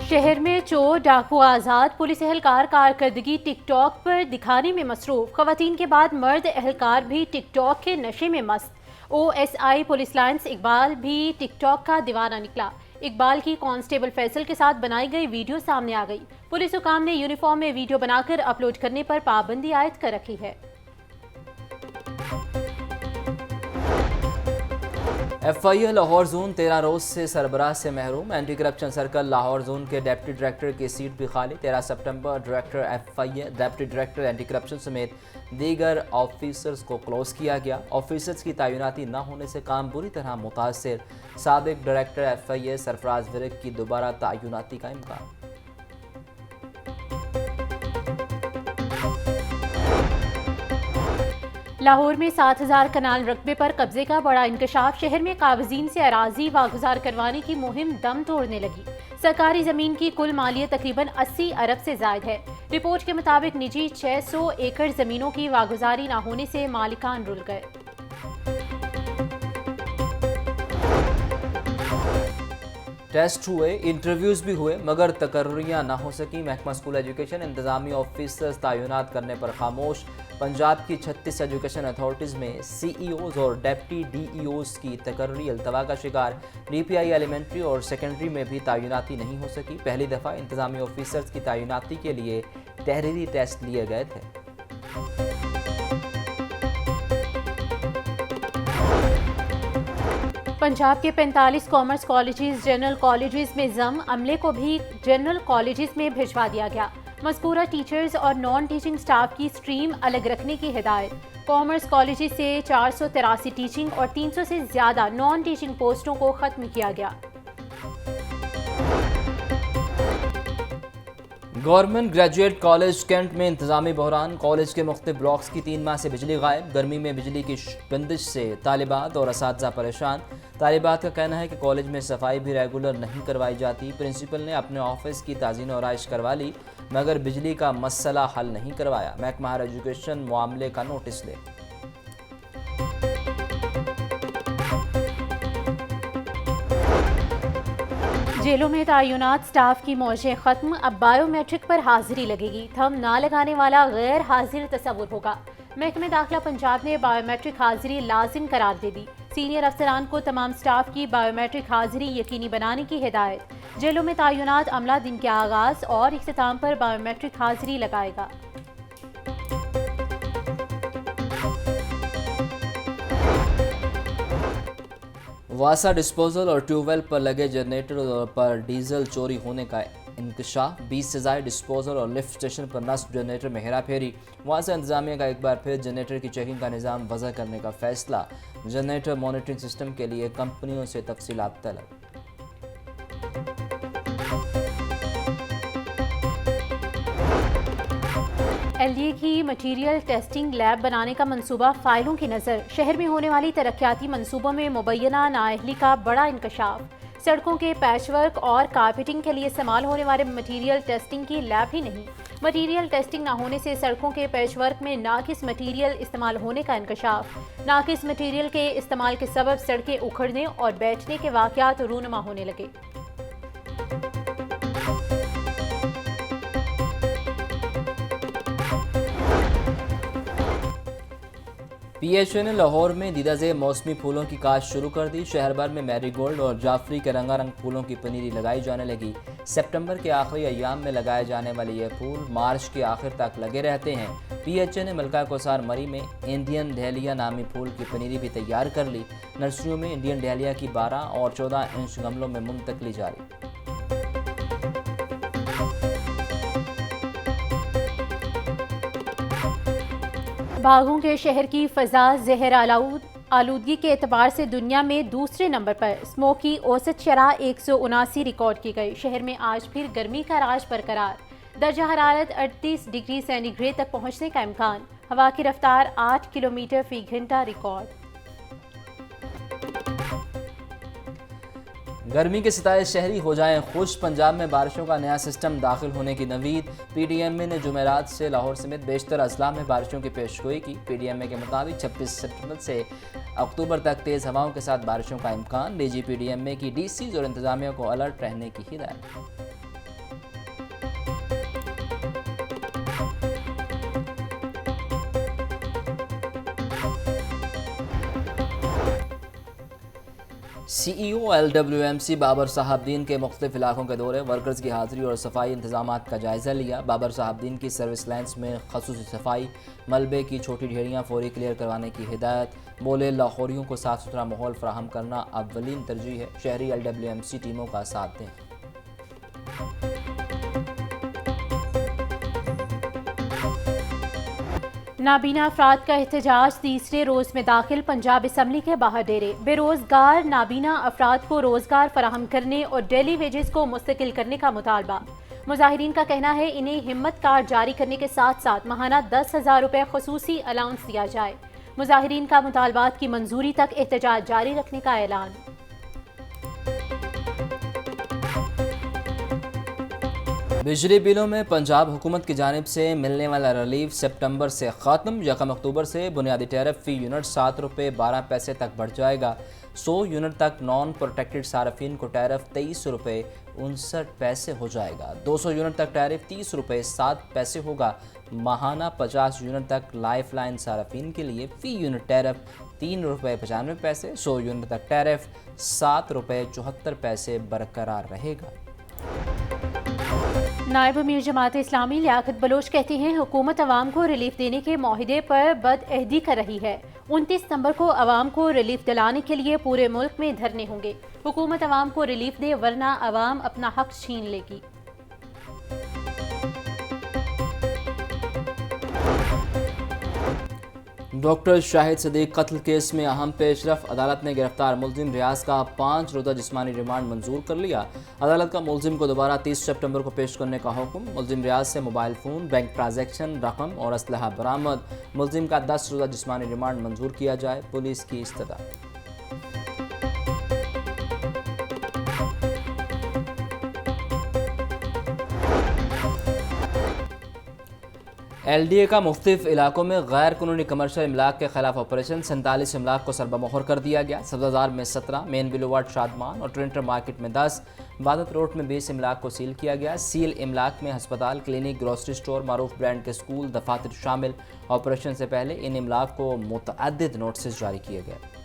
शहर में चोर डाकू आज़ाद, पुलिस एहलकार कारकर्दगी टिकटॉक पर दिखाने में मसरूफ। खवातीन के बाद मर्द एहलकार भी टिकटॉक के नशे में मस्त। OSI पुलिस लाइन्स इकबाल भी टिकटॉक का दीवाना निकला। इकबाल की कांस्टेबल फैसल के साथ बनाई गई वीडियो सामने आ गई। पुलिस हुकाम ने यूनिफॉर्म में वीडियो बनाकर अपलोड करने पर पाबंदी आयद कर रखी है। FIA लाहौर जोन 13 रोज से सरबराह से महरूम। Anti corruption circle Lahore zone के डिप्टी डायरेक्टर की सीट भी खाली। 13 सितंबर director FIA, deputy director anti corruption समेत दीगर ऑफिसर्स को क्लोज किया गया। ऑफिसर्स की तैनाती न होने से काम बुरी तरह मुतासर। साबिक डायरेक्टर FIA सरफराज विरक की दोबारा तैनाती का इम्कान। लाहौर में 7000 कनाल रकबे पर कब्जे का बड़ा इंकशाफ। शहर में काबजीन से अराजी वागुजार करवाने की मुहिम दम तोड़ने लगी। सरकारी जमीन की कुल मालियत तकरीबन 80 अरब से जायद है। रिपोर्ट के मुताबिक निजी 600 एकड़ जमीनों की वागुजारी न होने से मालिकान रुल गए। टेस्ट हुए, इंटरव्यूज भी हुए, मगर तकर्रियाँ ना हो सकी। महकमा स्कूल एजुकेशन इंतजामी ऑफिसर्स तैनात करने पर खामोश। पंजाब की 36 एजुकेशन अथॉरिटीज़ में CEOs और डेप्टी DEOs की तकर्री अल्तवा का शिकार। DPI एलिमेंट्री और सेकेंडरी में भी तैनाती नहीं हो सकी। पहली दफ़ा इंतजामी ऑफिसर्स की तैनाती के लिए तहरीरी टेस्ट लिए गए थे। पंजाब के 45 कॉमर्स कॉलेजेस जनरल कॉलेजेस में जम, अमले को भी जनरल कॉलेजेस में भिजवा दिया गया। मज़कूरा टीचर्स और नॉन टीचिंग स्टाफ की स्ट्रीम अलग रखने की हिदायत। कॉमर्स कॉलेजेस से 483 टीचिंग और 300 से ज़्यादा नॉन टीचिंग पोस्टों को ख़त्म किया गया। गवर्नमेंट ग्रेजुएट कॉलेज कैंट में इंतजामी बहरान। कॉलेज के मुख्तलिफ ब्लॉक्स की 3 माह से बिजली गायब। गर्मी में बिजली की बंदिश से तालिबात और असातिज़ा परेशान। तालिबात का कहना है कि कॉलेज में सफाई भी रेगुलर नहीं करवाई जाती। प्रिंसिपल ने अपने ऑफिस की ताज़ीन और आइश करवा ली, मगर बिजली का मसला हल नहीं करवाया। महकमा हायर एजुकेशन मामले का नोटिस ले। जेलों में तैनात स्टाफ की मौजें खत्म। अब बायोमेट्रिक पर हाजिरी लगेगी। थंब ना लगाने वाला गैर हाजिर तस्वुर होगा। महकमे दाखिला पंजाब ने बायोमेट्रिक हाजिरी लाजिम करार दे दी। सीनियर अफसरान को तमाम स्टाफ की बायोमेट्रिक हाजिरी यकीनी बनाने की हिदायत। जेलों में तैनात अमला दिन के आगाज और इख्तिताम पर बायोमेट्रिक हाजिरी लगाएगा। वासा डिस्पोजल और ट्यूबवेल पर लगे जनरेटर पर डीजल चोरी होने का इंकशाफ। 20 से ज़ायद डिस्पोजल और लिफ्ट स्टेशन पर नस्ब जनरेटर में हेरा फेरी। वासा इंतजामिया का एक बार फिर जनरेटर की चेकिंग का निज़ाम वज़ा करने का फैसला। जनरेटर मॉनिटरिंग सिस्टम के लिए कंपनियों से तफसीलात तलब। LDA की मटीरियल टेस्टिंग लैब बनाने का मंसूबा फाइलों की नज़र। शहर में होने वाली तरक्याती मंसूबों में मुबैना नाअहली का बड़ा इंकशाफ। सड़कों के पैचवर्क और कारपेटिंग के लिए इस्तेमाल होने वाले मटीरियल टेस्टिंग की लैब ही नहीं। मटीरियल टेस्टिंग न होने से सड़कों के पैचवर्क में नाकिस मटीरियल इस्तेमाल होने का इंकशाफ। नाकिस मटीरियल के इस्तेमाल के सबब सड़कें उखड़ने और बैठने के वाक़यात रूनुमा होने लगे। PHA ने लाहौर में दीदाज़ेब मौसमी फूलों की काश्त शुरू कर दी। शहर भर में मैरीगोल्ड और जाफरी के रंगारंग फूलों की पनीरी लगाई जाने लगी। सितंबर के आखिरी अय्याम में लगाए जाने वाले ये फूल मार्च के आखिर तक लगे रहते हैं। PHA ने मलका कोसार मरी में इंडियन डहलिया नामी फूल की पनीरी भी तैयार कर ली। नर्सरियों में इंडियन डहलिया की 12 और 14 इंच गमलों में मुंतकली जारी। बागों के शहर की फ़ज़ा ज़हर आलूदगी के एतबार से दुनिया में दूसरे नंबर पर। स्मोक की औसत शरह 179 रिकॉर्ड की गई। शहर में आज फिर गर्मी का राज बरकरार। दर्जा हरारत 38 डिग्री सेंटीग्रेड तक पहुंचने का इम्कान। हवा की रफ्तार 8 किलोमीटर फी घंटा रिकॉर्ड। गर्मी के सितारे शहरी हो जाएं खुश। पंजाब में बारिशों का नया सिस्टम दाखिल होने की नवीद। PDMA ने जुमेरात से लाहौर समेत बेशतर अजला में बारिशों की पेशगोई की। PDMA के मुताबिक 26 सितंबर से अक्टूबर तक तेज़ हवाओं के साथ बारिशों का इम्कान। DG PDMA की DCs और इंतजामिया को अलर्ट रहने की हिदायत। CEO LWMC बाबर साहबदीन के मुख्तलिफ इलाकों के दौरे, वर्कर्स की हाज़िरी और सफाई इंतजाम का जायज़ा लिया। बाबर साहबदीन की सर्विस लाइन्स में खसूसी सफाई, मलबे की छोटी ढेरियाँ फौरी क्लियर करवाने की हिदायत। बोले लाहौरियों को साफ़ सुथरा माहौल फराहम करना अव्वलीन तरजीह है, शहरी LWMC टीमों का साथ दें। नाबीना अफराद का एहतजाज तीसरे रोज़ में दाखिल, पंजाब असम्बली के बाहर डेरे। बेरोज़गार नाबीना अफराद को रोज़गार फराहम करने और डेली वेजेस को मुस्तकिल करने का मुतालबा। मुजाहिरीन का कहना है इन्हें हिम्मत कार्ड जारी करने के साथ साथ माहाना 10,000 रुपये खसूसी अलाउंस दिया जाए। मुजाहिरीन का मुतालबात की मंजूरी तक एहतजाज जारी रखने का ऐलान। बिजली बिलों में पंजाब हुकूमत की जानिब से मिलने वाला रिलीफ सितंबर से ख़त्म। 1 अक्टूबर से बुनियादी टैरिफ फ़ी यूनिट 7 रुपये 12 पैसे तक बढ़ जाएगा। 100 यूनिट तक नॉन प्रोटेक्टेड सार्फिन को टैरिफ 23 रुपये 59 पैसे हो जाएगा। 200 यूनिट तक टैरिफ 30 रुपये 7 पैसे होगा। माहाना 50 यूनिट तक लाइफ लाइन सार्फिन के लिए फ़ी यूनिट टैरिफ 3 रुपये 95 पैसे। 100 यूनिट तक टैरिफ 7 रुपये 74 पैसे बरकरार रहेगा। नायब अमीर जमात इस्लामी लियाकत बलोच कहते हैं हुकूमत अवाम को रिलीफ देने के माहिदे पर बदअहदी कर रही है। 29 सितंबर को अवाम को रिलीफ दिलाने के लिए पूरे मुल्क में धरने होंगे। हुकूमत अवाम को रिलीफ दे वरना अवाम अपना हक छीन लेगी। डॉक्टर शाहिद सदीक कत्ल केस में अहम पेशरफ, अदालत ने गिरफ्तार मुलजिम रियाज का 5 रोज़ा जिस्मानी रिमांड मंजूर कर लिया। अदालत का मुलजिम को दोबारा 30 सितंबर को पेश करने का हुक्म। मुलजिम रियाज से मोबाइल फ़ोन, बैंक ट्रांजैक्शन, रकम और असलहा बरामद। मुलजिम का 10 रोज़ा जिस्मानी रिमांड मंजूर किया जाए, पुलिस की इस्तदा। LDA का मुख्तलिफ इलाकों में गैर कानूनी कमर्शियल इमलाक के खिलाफ ऑपरेशन। 47 इमलाक को सरबमोहर कर दिया गया। सब्ज़ाजार में 17, मेन बिलोवार्ड शादमान और ट्रेंटर मार्केट में 10, बादत रोड में 20 इमलाक को सील किया गया। सील इमलाक में हस्पताल, क्लिनिक, ग्रोसरी स्टोर, मारूफ ब्रांड के स्कूल, दफातर शामिल। ऑपरेशन से पहले इन इमलाक को मुतअद्दिद नोटिस जारी किए गए।